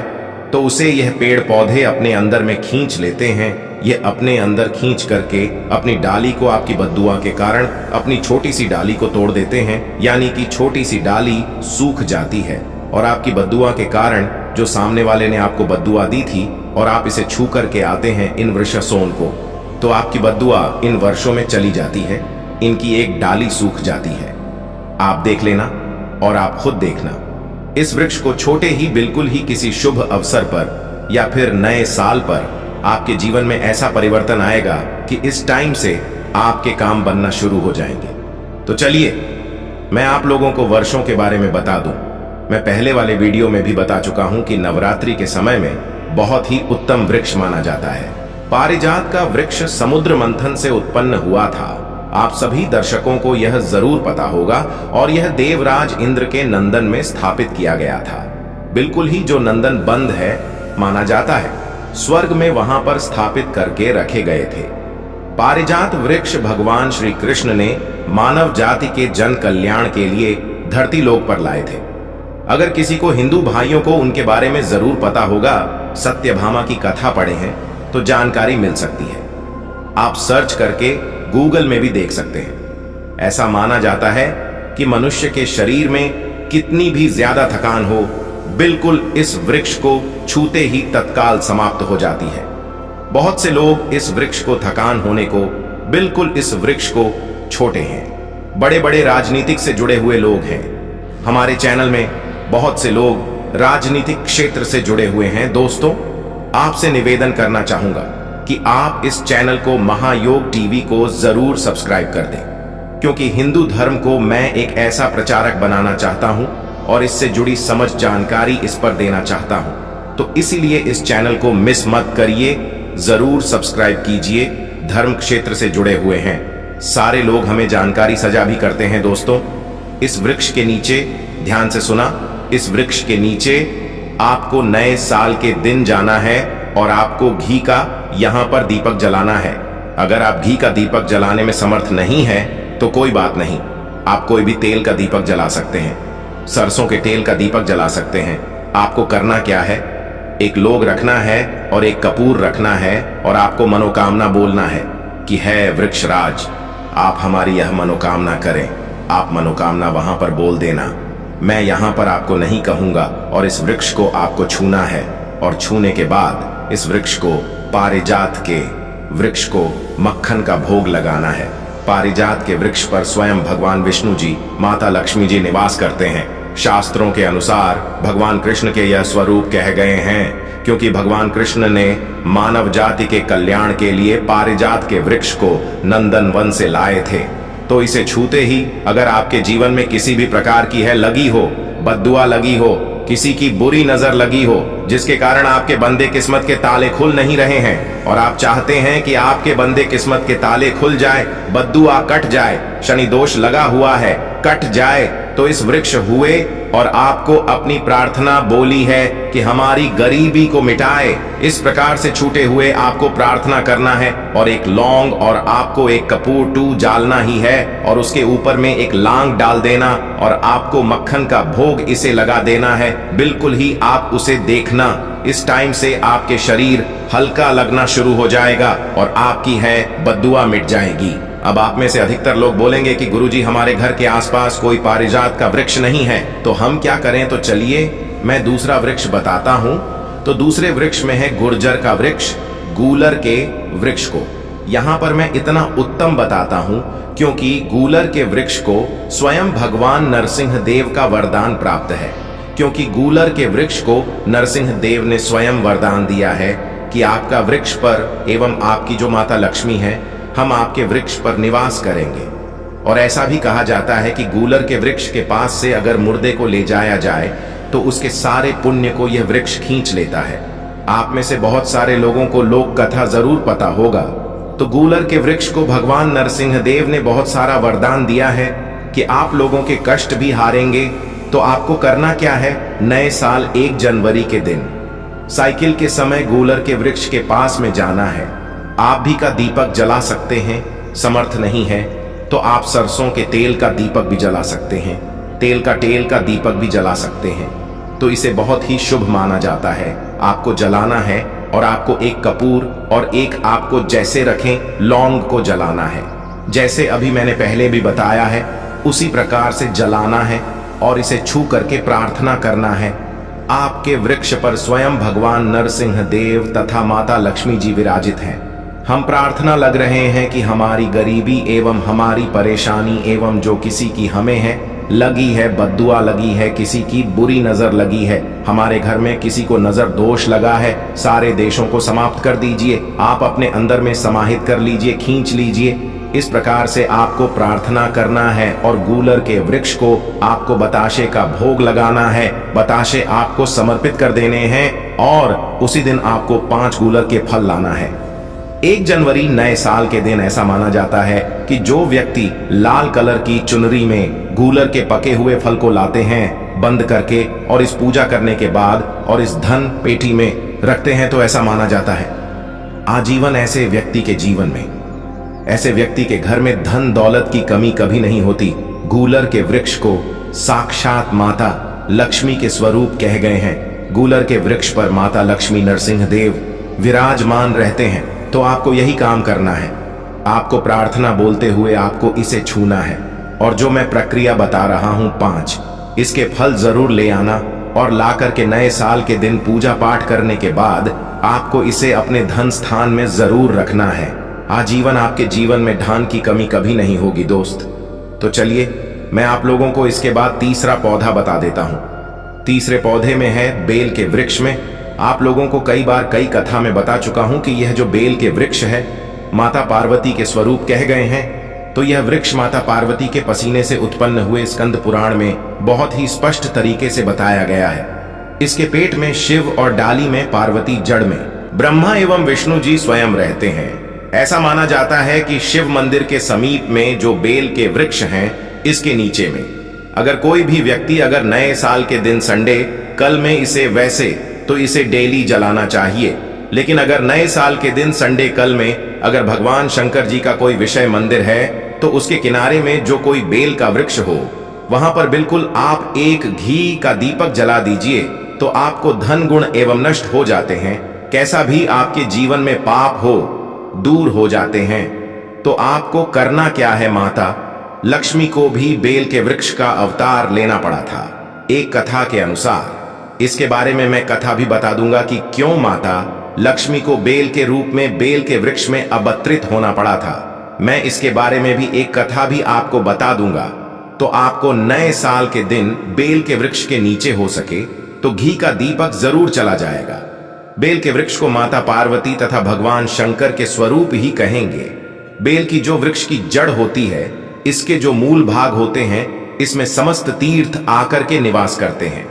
तो उसे यह पेड़ पौधे अपने अंदर में खींच लेते हैं। यह अपने अंदर खींच करके अपनी डाली को, आपकी बद्दुआ के कारण अपनी छोटी सी डाली को तोड़ देते हैं, यानी कि छोटी सी डाली सूख जाती है, और आपकी बद्दुआ के कारण जो सामने वाले ने आपको बद्दुआ दी थी, और आप इसे छू करके आते हैं इन वृषसोन को, तो आपकी बद्दुआ इन वर्षों में चली जाती है, इनकी एक डाली सूख जाती है। आप देख लेना और आप खुद देखना, इस वृक्ष को छोटे ही, बिल्कुल ही किसी शुभ अवसर पर या फिर नए साल पर आपके जीवन में ऐसा परिवर्तन आएगा कि इस टाइम से आपके काम बनना शुरू हो जाएंगे। तो चलिए मैं आप लोगों को वर्षों के बारे में बता दूं। मैं पहले वाले वीडियो में भी बता चुका हूं कि नवरात्रि के समय में बहुत ही उत्तम वृक्ष माना जाता है। पारिजात का वृक्ष समुद्र मंथन से उत्पन्न हुआ था। आप सभी दर्शकों को यह जरूर पता होगा, और यह देवराज इंद्र के नंदन में स्थापित किया गया था। बिल्कुल ही जो नंदन बंद है माना जाता है, स्वर्ग में वहां पर स्थापित करके रखे गए थे। पारिजात वृक्ष भगवान श्री कृष्ण ने मानव जाति के जन कल्याण के लिए धरती लोक पर लाए थे। अगर किसी को, हिंदू भाइयों को उनके बारे में जरूर पता होगा, सत्यभामा की कथा पढ़े हैं तो जानकारी मिल सकती है। आप सर्च करके गूगल में भी देख सकते हैं। ऐसा माना जाता है कि मनुष्य के शरीर में कितनी भी ज्यादा थकान हो, बिल्कुल इस वृक्ष को छूते ही तत्काल समाप्त हो जाती है। बहुत से लोग इस वृक्ष को, थकान होने को, बिल्कुल इस वृक्ष को छोटे हैं। बड़े बड़े राजनीतिक से जुड़े हुए लोग हैं। हमारे चैनल में बहुत से लोग राजनीतिक क्षेत्र से जुड़े हुए हैं। दोस्तों आपसे निवेदन करना चाहूंगा कि आप इस चैनल को, महायोग टीवी को जरूर सब्सक्राइब कर दें, क्योंकि हिंदू धर्म को मैं एक ऐसा प्रचारक बनाना चाहता हूं और इससे जुड़ी समझ जानकारी इस पर देना चाहता हूं। तो इसीलिए इस चैनल को मिस मत करिए, जरूर सब्सक्राइब कीजिए। धर्म क्षेत्र से जुड़े हुए हैं सारे लोग हमें जानकारी सजा भी करते हैं। दोस्तों, इस वृक्ष के नीचे, ध्यान से सुना, इस वृक्ष के नीचे आपको नए साल के दिन जाना है और आपको घी का यहां पर दीपक जलाना है। अगर आप घी का दीपक जलाने में समर्थ नहीं है तो कोई बात नहीं, आप कोई भी तेल का दीपक जला सकते हैं, सरसों के तेल का दीपक जला सकते हैं। आपको करना क्या है, एक लोग रखना है और एक कपूर रखना है और आपको मनोकामना बोलना है कि है वृक्षराज, आप हमारी यह मनोकामना करें। आप मनोकामना वहां पर बोल देना, मैं यहां पर आपको नहीं कहूंगा, और इस वृक्ष को आपको छूना है। और छूने के बाद इस वृक्ष को, पारिजात के वृक्ष को मक्खन का भोग लगाना है। पारिजात के वृक्ष पर स्वयं भगवान विष्णु जी, माता लक्ष्मी जी निवास करते हैं। शास्त्रों के अनुसार भगवान कृष्ण के यह स्वरूप कह गए हैं क्योंकि भगवान कृष्ण ने मानव जाति के कल्याण के लिए पारिजात के वृक्ष को नंदन वन से लाए थे। तो इसे छूते ही अगर आपके जीवन में किसी भी प्रकार की है लगी हो, बद्दुआ लगी हो, किसी की बुरी नजर लगी हो, जिसके कारण आपके बंदे किस्मत के ताले खुल नहीं रहे हैं और आप चाहते हैं कि आपके बंदे किस्मत के ताले खुल जाए, बद्दुआ कट जाए, शनि दोष लगा हुआ है कट जाए, तो इस वृक्ष हुए और आपको अपनी प्रार्थना बोली है कि हमारी गरीबी को मिटाए। इस प्रकार से छूटे हुए आपको प्रार्थना करना है और एक लौंग और आपको एक कपूर टू जालना ही है और उसके ऊपर में एक लांग डाल देना और आपको मक्खन का भोग इसे लगा देना है। बिल्कुल ही आप उसे देखना, इस टाइम से आपके शरीर हल्का लगना शुरू हो जाएगा और आपकी है बद्दुआ मिट जाएगी। अब आप में से अधिकतर लोग बोलेंगे कि गुरुजी हमारे घर के आसपास कोई पारिजात का वृक्ष नहीं है, तो हम क्या करें? तो चलिए मैं दूसरा वृक्ष बताता हूं। तो दूसरे वृक्ष में है गुर्जर का वृक्ष, गूलर के वृक्ष को। यहां पर मैं इतना उत्तम बताता हूं क्योंकि गूलर के वृक्ष को स्वयं भगवान नरसिंह देव का वरदान प्राप्त है, क्योंकि गूलर के वृक्ष को नरसिंह देव ने स्वयं वरदान दिया है कि आपका वृक्ष पर एवं आपकी जो माता लक्ष्मी है, हम आपके वृक्ष पर निवास करेंगे। और ऐसा भी कहा जाता है कि गूलर के वृक्ष के पास से अगर मुर्दे को ले जाया जाए तो उसके सारे पुण्य को यह वृक्ष खींच लेता है। आप में से बहुत सारे लोगों को लोक कथा जरूर पता होगा। तो गूलर के वृक्ष को भगवान नरसिंह देव ने बहुत सारा वरदान दिया है कि आप लोगों के कष्ट भी हारेंगे। तो आपको करना क्या है? नए साल 1 जनवरी के दिन साइकिल के समय गूलर के वृक्ष के पास में जाना है। आप भी का दीपक जला सकते हैं, समर्थ नहीं है तो आप सरसों के तेल का दीपक भी जला सकते हैं, तेल का दीपक भी जला सकते हैं। तो इसे बहुत ही शुभ माना जाता है। आपको जलाना है और आपको एक कपूर और एक आपको जैसे रखें लौंग को जलाना है, जैसे अभी मैंने पहले भी बताया है उसी प्रकार से जलाना है और इसे छू करके प्रार्थना करना है। आपके वृक्ष पर स्वयं भगवान नरसिंह देव तथा माता लक्ष्मी जी विराजित हैं। हम प्रार्थना लग रहे हैं कि हमारी गरीबी एवं हमारी परेशानी एवं जो किसी की हमें है लगी है, बद्दुआ लगी है, किसी की बुरी नजर लगी है, हमारे घर में किसी को नजर दोष लगा है, सारे देशों को समाप्त कर दीजिए, आप अपने अंदर में समाहित कर लीजिए, खींच लीजिए। इस प्रकार से आपको प्रार्थना करना है और गूलर के वृक्ष को आपको बताशे का भोग लगाना है, बताशे आपको समर्पित कर देने हैं और उसी दिन आपको 5 गूलर के फल लाना है। 1 जनवरी नए साल के दिन ऐसा माना जाता है कि जो व्यक्ति लाल कलर की चुनरी में गूलर के पके हुए फल को लाते हैं बंद करके और इस पूजा करने के बाद और इस धन पेटी में रखते हैं, तो ऐसा माना जाता है आजीवन ऐसे व्यक्ति के जीवन में, ऐसे व्यक्ति के घर में धन दौलत की कमी कभी नहीं होती। गूलर के वृक्ष को साक्षात माता लक्ष्मी के स्वरूप कह गए हैं। गूलर के वृक्ष पर माता लक्ष्मी नरसिंह देव विराजमान रहते हैं। तो आपको यही काम करना है, आपको प्रार्थना बोलते हुए आपको इसे छूना है और जो मैं प्रक्रिया बता रहा हूं 5, इसके फल जरूर ले आना और ला करके नए साल के दिन पूजा पाठ करने के बाद आपको इसे अपने धन स्थान में जरूर रखना है। आजीवन आपके जीवन में धन की कमी कभी नहीं होगी दोस्त। तो चलिए मैं आप लोगों को इसके बाद तीसरा पौधा बता देता हूं। तीसरे पौधे में है बेल के वृक्ष में। आप लोगों को कई बार कई कथा में बता चुका हूं कि यह जो बेल के वृक्ष है माता पार्वती के स्वरूप कह गए हैं। तो यह वृक्ष माता पार्वती के पसीने से उत्पन्न हुए स्कंद पुराण में बहुत ही स्पष्ट तरीके से बताया गया है। इसके पेट में शिव और डाली में पार्वती, जड़ में ब्रह्मा एवं विष्णु जी स्वयं रहते हैं। ऐसा माना जाता है कि शिव मंदिर के समीप में जो बेल के वृक्ष हैं, इसके नीचे में अगर कोई भी व्यक्ति अगर नए साल के दिन संडे कल में इसे वैसे तो इसे डेली जलाना चाहिए, लेकिन अगर नए साल के दिन संडे कल में अगर भगवान शंकर जी का कोई विषय मंदिर है तो उसके किनारे में जो कोई बेल का वृक्ष हो, वहां पर बिल्कुल आप एक घी का दीपक जला दीजिए तो आपको धन गुण एवं नष्ट हो जाते हैं। कैसा भी आपके जीवन में पाप हो दूर हो जाते हैं। तो आपको करना क्या है, माता लक्ष्मी को भी बेल के वृक्ष का अवतार लेना पड़ा था एक कथा के अनुसार। इसके बारे में मैं कथा भी बता दूंगा कि क्यों माता लक्ष्मी को बेल के रूप में बेल के वृक्ष में अवतरित होना पड़ा था। मैं इसके बारे में भी एक कथा भी आपको बता दूंगा। तो आपको नए साल के दिन बेल के वृक्ष के नीचे हो सके तो घी का दीपक जरूर चला जाएगा। बेल के वृक्ष को माता पार्वती तथा भगवान शंकर के स्वरूप ही कहेंगे। बेल की जो वृक्ष की जड़ होती है, इसके जो मूल भाग होते हैं, इसमें समस्त तीर्थ आकर के निवास करते हैं।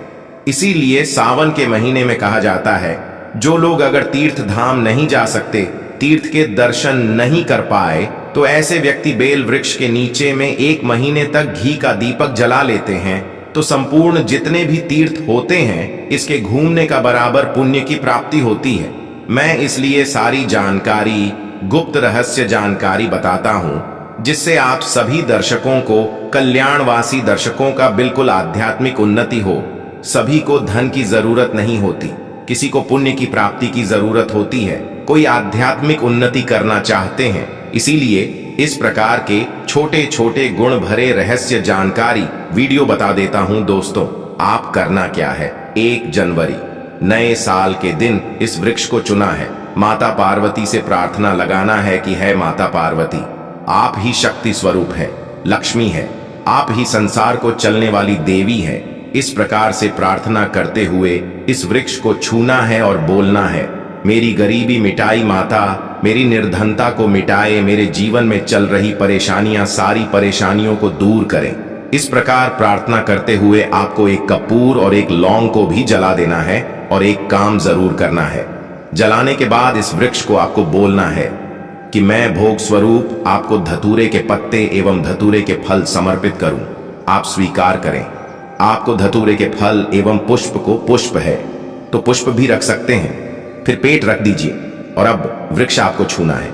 इसीलिए सावन के महीने में कहा जाता है, जो लोग अगर तीर्थ धाम नहीं जा सकते, तीर्थ के दर्शन नहीं कर पाए, तो ऐसे व्यक्ति बेल वृक्ष के नीचे में 1 महीने तक घी का दीपक जला लेते हैं तो संपूर्ण जितने भी तीर्थ होते हैं, इसके घूमने का बराबर पुण्य की प्राप्ति होती है। मैं इसलिए सारी जानकारी, गुप्त रहस्य जानकारी बताता हूं, जिससे आप सभी दर्शकों को, कल्याणवासी दर्शकों का बिल्कुल आध्यात्मिक उन्नति हो। सभी को धन की जरूरत नहीं होती, किसी को पुण्य की प्राप्ति की जरूरत होती है, कोई आध्यात्मिक उन्नति करना चाहते हैं। इसीलिए इस प्रकार के छोटे छोटे गुण भरे रहस्य जानकारी वीडियो बता देता हूं। दोस्तों, आप करना क्या है, 1 जनवरी नए साल के दिन इस वृक्ष को चुना है। माता पार्वती से प्रार्थना लगाना है कि है माता पार्वती, आप ही शक्ति स्वरूप है, लक्ष्मी है, आप ही संसार को चलने वाली देवी है। इस प्रकार से प्रार्थना करते हुए इस वृक्ष को छूना है और बोलना है, मेरी गरीबी मिटाई माता, मेरी निर्धनता को मिटाए, मेरे जीवन में चल रही परेशानियां, सारी परेशानियों को दूर करें। इस प्रकार प्रार्थना करते हुए आपको एक कपूर और एक लौंग को भी जला देना है और एक काम जरूर करना है। जलाने के बाद इस वृक्ष को आपको बोलना है कि मैं भोग स्वरूप आपको धतूरे के पत्ते एवं धतूरे के फल समर्पित करूं, आप स्वीकार करें। आपको धतूरे के फल एवं पुष्प को, पुष्प है तो पुष्प भी रख सकते हैं, फिर पेट रख दीजिए और अब वृक्ष आपको छूना है।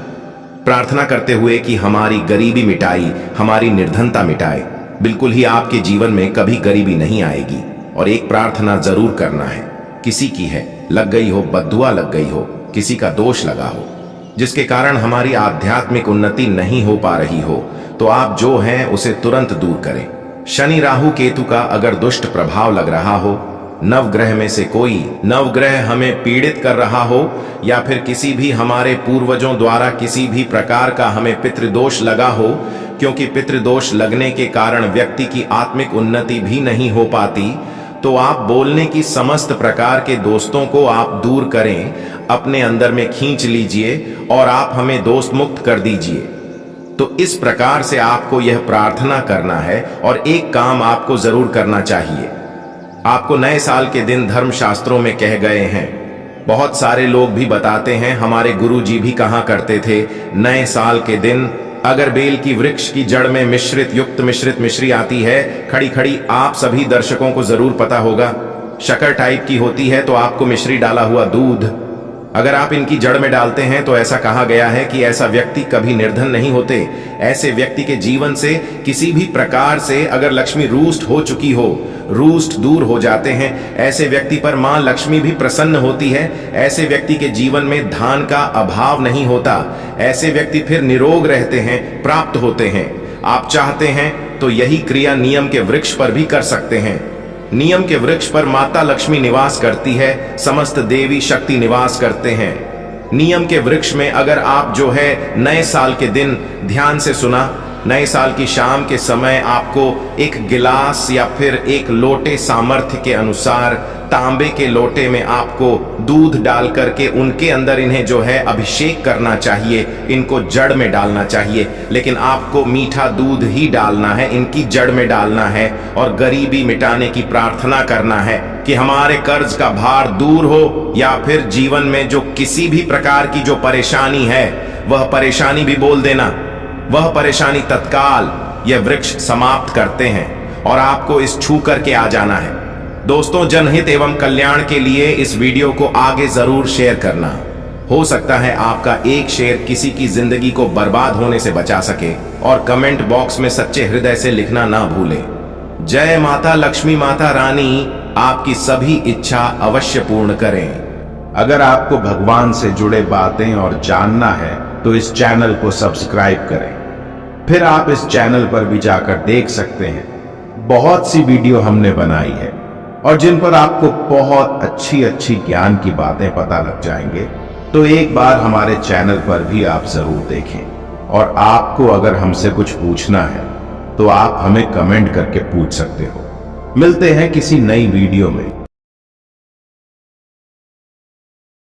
प्रार्थना करते हुए कि हमारी गरीबी मिटाई, हमारी निर्धनता मिटाए, बिल्कुल ही आपके जीवन में कभी गरीबी नहीं आएगी। और एक प्रार्थना जरूर करना है, किसी की है लग गई हो, बद्दुआ लग गई हो, किसी का दोष लगा हो, जिसके कारण हमारी आध्यात्मिक उन्नति नहीं हो पा रही हो, तो आप जो हैं उसे तुरंत दूर करें। शनि राहु केतु का अगर दुष्ट प्रभाव लग रहा हो, नवग्रह में से कोई नवग्रह हमें पीड़ित कर रहा हो, या फिर किसी भी हमारे पूर्वजों द्वारा किसी भी प्रकार का हमें पितृदोष लगा हो, क्योंकि पितृदोष लगने के कारण व्यक्ति की आत्मिक उन्नति भी नहीं हो पाती, तो आप बोलने की समस्त प्रकार के दोस्तों को आप दूर करें, अपने अंदर में खींच लीजिए और आप हमें दोस्त मुक्त कर दीजिए। तो इस प्रकार से आपको यह प्रार्थना करना है और एक काम आपको जरूर करना चाहिए। आपको नए साल के दिन धर्म शास्त्रों में कह गए हैं, बहुत सारे लोग भी बताते हैं, हमारे गुरुजी भी कहा करते थे, नए साल के दिन अगर बेल की वृक्ष की जड़ में मिश्रित युक्त मिश्रित मिश्री आती है, खड़ी खड़ी, आप सभी दर्शकों को जरूर पता होगा, शक्कर टाइप की होती है, तो आपको मिश्री डाला हुआ दूध अगर आप इनकी जड़ में डालते हैं तो ऐसा कहा गया है कि ऐसा व्यक्ति कभी निर्धन नहीं होते। ऐसे व्यक्ति के जीवन से किसी भी प्रकार से अगर लक्ष्मी रूष्ट हो चुकी हो, रूष्ट दूर हो जाते हैं। ऐसे व्यक्ति पर मां लक्ष्मी भी प्रसन्न होती है। ऐसे व्यक्ति के जीवन में धन का अभाव नहीं होता। ऐसे व्यक्ति फिर निरोग रहते हैं, प्राप्त होते हैं। आप चाहते हैं तो यही क्रिया नियम के वृक्ष पर भी कर सकते हैं। नियम के वृक्ष पर माता लक्ष्मी निवास करती है, समस्त देवी शक्ति निवास करते हैं। नियम के वृक्ष में अगर आप जो है नए साल के दिन ध्यान से सुना, नए साल की शाम के समय आपको एक गिलास या फिर एक लोटे सामर्थ्य के अनुसार तांबे के लोटे में आपको दूध डाल करके उनके अंदर इन्हें जो है अभिषेक करना चाहिए, इनको जड़ में डालना चाहिए। लेकिन आपको मीठा दूध ही डालना है, इनकी जड़ में डालना है और गरीबी मिटाने की प्रार्थना करना है। कि हमारे कर्ज का भार दूर हो या फिर जीवन में जो किसी भी प्रकार की जो परेशानी है वह परेशानी भी बोल देना। वह परेशानी तत्काल यह वृक्ष समाप्त करते हैं और आपको इस छू करके आ जाना है। दोस्तों, जनहित एवं कल्याण के लिए इस वीडियो को आगे जरूर शेयर करना। हो सकता है आपका एक शेयर किसी की जिंदगी को बर्बाद होने से बचा सके। और कमेंट बॉक्स में सच्चे हृदय से लिखना ना भूलें। जय माता लक्ष्मी माता रानी आपकी सभी इच्छा अवश्य पूर्ण करें। अगर आपको भगवान से जुड़े बातें और जानना है तो इस चैनल को सब्सक्राइब करें। फिर आप इस चैनल पर भी जाकर देख सकते हैं, बहुत सी वीडियो हमने बनाई है और जिन पर आपको बहुत अच्छी अच्छी ज्ञान की बातें पता लग जाएंगे। तो एक बार हमारे चैनल पर भी आप जरूर देखें। और आपको अगर हमसे कुछ पूछना है तो आप हमें कमेंट करके पूछ सकते हो। मिलते हैं किसी नई वीडियो में।